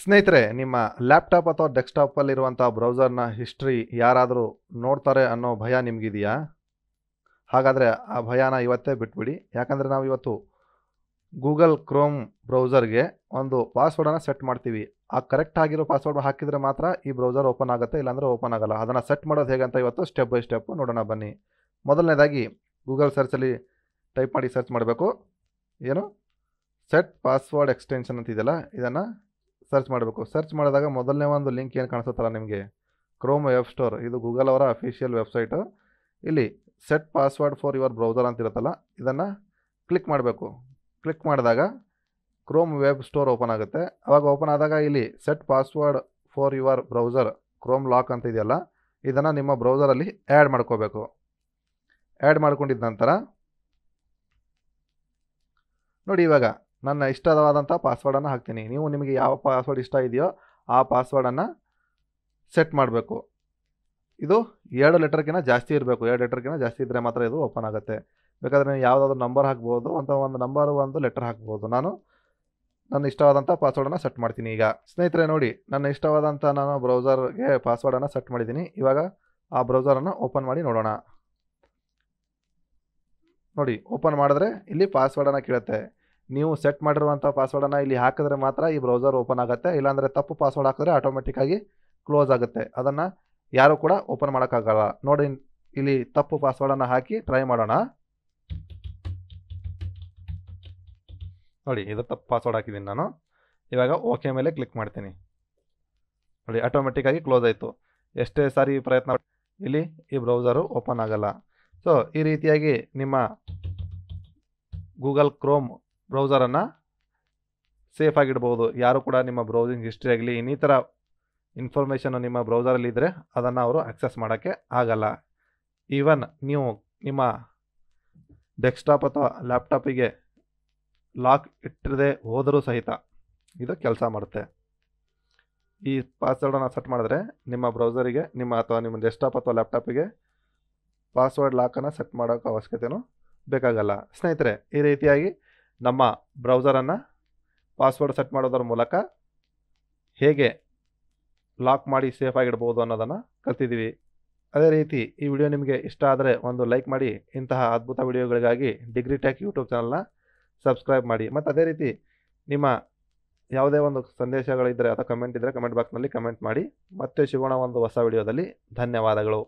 ಸ್ನೇಹಿತರೆ, ನಿಮ್ಮ ಲ್ಯಾಪ್ಟಾಪ್ ಅಥವಾ ಡೆಸ್ಕ್ಟಾಪಲ್ಲಿರುವಂಥ ಬ್ರೌಸರ್ನ ಹಿಸ್ಟ್ರಿ ಯಾರಾದರೂ ನೋಡ್ತಾರೆ ಅನ್ನೋ ಭಯ ನಿಮಗಿದೆಯಾ? ಹಾಗಾದರೆ ಆ ಭಯನ ಇವತ್ತೇ ಬಿಟ್ಬಿಡಿ. ಯಾಕಂದರೆ ನಾವು ಇವತ್ತು ಗೂಗಲ್ ಕ್ರೋಮ್ ಬ್ರೌಸರ್ಗೆ ಒಂದು ಪಾಸ್ವರ್ಡನ್ನು ಸೆಟ್ ಮಾಡ್ತೀವಿ. ಆ ಕರೆಕ್ಟ್ ಆಗಿರೋ ಪಾಸ್ವರ್ಡ್ ಹಾಕಿದರೆ ಮಾತ್ರ ಈ ಬ್ರೌಸರ್ ಓಪನ್ ಆಗುತ್ತೆ, ಇಲ್ಲಾಂದರೆ ಓಪನ್ ಆಗಲ್ಲ. ಅದನ್ನು ಸೆಟ್ ಮಾಡೋದು ಹೇಗೆ ಅಂತ ಇವತ್ತು ಸ್ಟೆಪ್ ಬೈ ಸ್ಟೆಪ್ ನೋಡೋಣ ಬನ್ನಿ. ಮೊದಲನೇದಾಗಿ ಗೂಗಲ್ ಸರ್ಚಲ್ಲಿ ಟೈಪ್ ಮಾಡಿ ಸರ್ಚ್ ಮಾಡಬೇಕು. ಏನು ಸೆಟ್ ಪಾಸ್ವರ್ಡ್ ಎಕ್ಸ್ಟೆನ್ಷನ್ ಅಂತಿದೆಯಲ್ಲ, ಇದನ್ನು ಸರ್ಚ್ ಮಾಡಬೇಕು. ಸರ್ಚ್ ಮಾಡಿದಾಗ ಮೊದಲನೇ ಒಂದು ಲಿಂಕ್ ಏನು ಕಾಣಿಸುತ್ತಲ್ಲ ನಿಮಗೆ, ಕ್ರೋಮ್ ವೆಬ್ ಸ್ಟೋರ್, ಇದು ಗೂಗಲ್ ಅವರ ಅಫಿಷಿಯಲ್ ವೆಬ್ಸೈಟು. ಇಲ್ಲಿ set password for your browser ಅಂತಿರುತ್ತಲ್ಲ, ಇದನ್ನು ಕ್ಲಿಕ್ ಮಾಡಬೇಕು. ಕ್ಲಿಕ್ ಮಾಡಿದಾಗ ಕ್ರೋಮ್ ವೆಬ್ ಸ್ಟೋರ್ ಓಪನ್ ಆಗುತ್ತೆ. ಅವಾಗ ಓಪನ್ ಆದಾಗ ಇಲ್ಲಿ set password for your browser Chrome lock ಅಂತ ಇದೆಯಲ್ಲ, ಇದನ್ನು ನಿಮ್ಮ ಬ್ರೌಸರಲ್ಲಿ ಆ್ಯಡ್ ಮಾಡ್ಕೋಬೇಕು. ಆ್ಯಡ್ ಮಾಡ್ಕೊಂಡಿದ್ದ ನಂತರ ನೋಡಿ, ಇವಾಗ ನನ್ನ ಇಷ್ಟವಾದಂಥ ಪಾಸ್ವರ್ಡನ್ನು ಹಾಕ್ತೀನಿ. ನೀವು ನಿಮಗೆ ಯಾವ ಪಾಸ್ವರ್ಡ್ ಇಷ್ಟ ಇದೆಯೋ ಆ ಪಾಸ್ವರ್ಡನ್ನು ಸೆಟ್ ಮಾಡಬೇಕು. ಇದು 2 ಲೆಟರ್ಗಿಂತ ಜಾಸ್ತಿ ಇರಬೇಕು. 2 ಲೆಟರ್ಗಿಂತ ಜಾಸ್ತಿ ಇದ್ದರೆ ಮಾತ್ರ ಇದು ಓಪನ್ ಆಗುತ್ತೆ. ಬೇಕಾದರೆ ನೀವು ಯಾವುದಾದ್ರೂ ನಂಬರ್ ಹಾಕ್ಬೋದು, ಅಥವಾ ಒಂದು ನಂಬರ್ ಒಂದು ಲೆಟರ್ ಹಾಕ್ಬೋದು. ನಾನು ನನ್ನ ಇಷ್ಟವಾದಂಥ ಪಾಸ್ವರ್ಡನ್ನು ಸೆಟ್ ಮಾಡ್ತೀನಿ. ಈಗ ಸ್ನೇಹಿತರೆ ನೋಡಿ, ನನ್ನ ಇಷ್ಟವಾದಂಥ ನಾನು ಬ್ರೌಸರ್ಗೆ ಪಾಸ್ವರ್ಡನ್ನು ಸೆಟ್ ಮಾಡಿದ್ದೀನಿ. ಇವಾಗ ಆ ಬ್ರೌಸರನ್ನು ಓಪನ್ ಮಾಡಿ ನೋಡೋಣ. ನೋಡಿ, ಓಪನ್ ಮಾಡಿದ್ರೆ ಇಲ್ಲಿ ಪಾಸ್ವರ್ಡನ್ನು ಕೇಳುತ್ತೆ. ನೀವು ಸೆಟ್ ಮಾಡಿರುವಂಥ ಪಾಸ್ವರ್ಡನ್ನು ಇಲ್ಲಿ ಹಾಕಿದ್ರೆ ಮಾತ್ರ ಈ ಬ್ರೌಸರ್ ಓಪನ್ ಆಗುತ್ತೆ. ಇಲ್ಲಾಂದರೆ ತಪ್ಪು ಪಾಸ್ವರ್ಡ್ ಹಾಕಿದ್ರೆ ಆಟೋಮೆಟಿಕ್ಕಾಗಿ ಕ್ಲೋಸ್ ಆಗುತ್ತೆ. ಅದನ್ನು ಯಾರೂ ಕೂಡ ಓಪನ್ ಮಾಡೋಕ್ಕಾಗಲ್ಲ. ನೋಡಿ, ಇಲ್ಲಿ ತಪ್ಪು ಪಾಸ್ವರ್ಡನ್ನು ಹಾಕಿ ಟ್ರೈ ಮಾಡೋಣ. ನೋಡಿ, ಇದು ತಪ್ಪು ಪಾಸ್ವರ್ಡ್ ಹಾಕಿದ್ದೀನಿ ನಾನು. ಇವಾಗ ಓಕೆ ಮೇಲೆ ಕ್ಲಿಕ್ ಮಾಡ್ತೀನಿ. ನೋಡಿ, ಆಟೋಮೆಟಿಕ್ಕಾಗಿ ಕ್ಲೋಸ್ ಆಯಿತು. ಎಷ್ಟೇ ಸಾರಿ ಪ್ರಯತ್ನ ಇಲ್ಲಿ ಈ ಬ್ರೌಸರು ಓಪನ್ ಆಗಲ್ಲ. ಸೊ ಈ ರೀತಿಯಾಗಿ ನಿಮ್ಮ ಗೂಗಲ್ ಕ್ರೋಮ್ ಬ್ರೌಸರನ್ನು ಸೇಫ್ ಆಗಿಡ್ಬೋದು. ಯಾರು ಕೂಡ ನಿಮ್ಮ ಬ್ರೌಸಿಂಗ್ ಹಿಸ್ಟ್ರಿ ಆಗಲಿ ಇನ್ನಿತರ ಇನ್ಫಾರ್ಮೇಷನ್ನು ನಿಮ್ಮ ಬ್ರೌಸರಲ್ಲಿ ಇದ್ದರೆ ಅದನ್ನು ಅವರು ಆಕ್ಸೆಸ್ ಮಾಡೋಕ್ಕೆ ಆಗಲ್ಲ. ಈವನ್ ನೀವು ನಿಮ್ಮ ಡೆಸ್ಕ್ಟಾಪ್ ಅಥವಾ ಲ್ಯಾಪ್ಟಾಪಿಗೆ ಲಾಕ್ ಇಟ್ಟದೆ ಹೋದರೂ ಸಹಿತ ಇದು ಕೆಲಸ ಮಾಡುತ್ತೆ. ಈ ಪಾಸ್ವರ್ಡನ್ನು ಸೆಟ್ ಮಾಡಿದ್ರೆ ನಿಮ್ಮ ಬ್ರೌಸರಿಗೆ ಅಥವಾ ನಿಮ್ಮ ಡೆಸ್ಕ್ಟಾಪ್ ಅಥವಾ ಲ್ಯಾಪ್ಟಾಪಿಗೆ ಪಾಸ್ವರ್ಡ್ ಲಾಕನ್ನು ಸೆಟ್ ಮಾಡೋಕ್ಕೆ ಅವಶ್ಯಕತೆಯೂ ಬೇಕಾಗಲ್ಲ. ಸ್ನೇಹಿತರೆ, ಈ ರೀತಿಯಾಗಿ ನಮ್ಮ ಬ್ರೌಸರನ್ನು ಪಾಸ್ವರ್ಡ್ ಸೆಟ್ ಮಾಡೋದರ ಮೂಲಕ ಹೇಗೆ ಲಾಕ್ ಮಾಡಿ ಸೇಫ್ ಆಗಿಡ್ಬೋದು ಅನ್ನೋದನ್ನು ಕಲ್ತಿದ್ದೀವಿ. ಅದೇ ರೀತಿ ಈ ವಿಡಿಯೋ ನಿಮಗೆ ಇಷ್ಟ ಆದರೆ ಒಂದು ಲೈಕ್ ಮಾಡಿ. ಇಂತಹ ಅದ್ಭುತ ವಿಡಿಯೋಗಳಿಗಾಗಿ ಡಿಗ್ರಿ ಟೆಕ್ ಯೂಟ್ಯೂಬ್ ಚಾನಲ್ನ ಸಬ್ಸ್ಕ್ರೈಬ್ ಮಾಡಿ. ಮತ್ತು ಅದೇ ರೀತಿ ನಿಮ್ಮ ಯಾವುದೇ ಒಂದು ಸಂದೇಶಗಳಿದ್ದರೆ ಅಥವಾ ಕಮೆಂಟ್ ಇದ್ದರೆ ಕಮೆಂಟ್ ಬಾಕ್ಸ್ನಲ್ಲಿ ಕಮೆಂಟ್ ಮಾಡಿ. ಮತ್ತೆ ಸಿಗೋಣ ಒಂದು ಹೊಸ ವಿಡಿಯೋದಲ್ಲಿ. ಧನ್ಯವಾದಗಳು.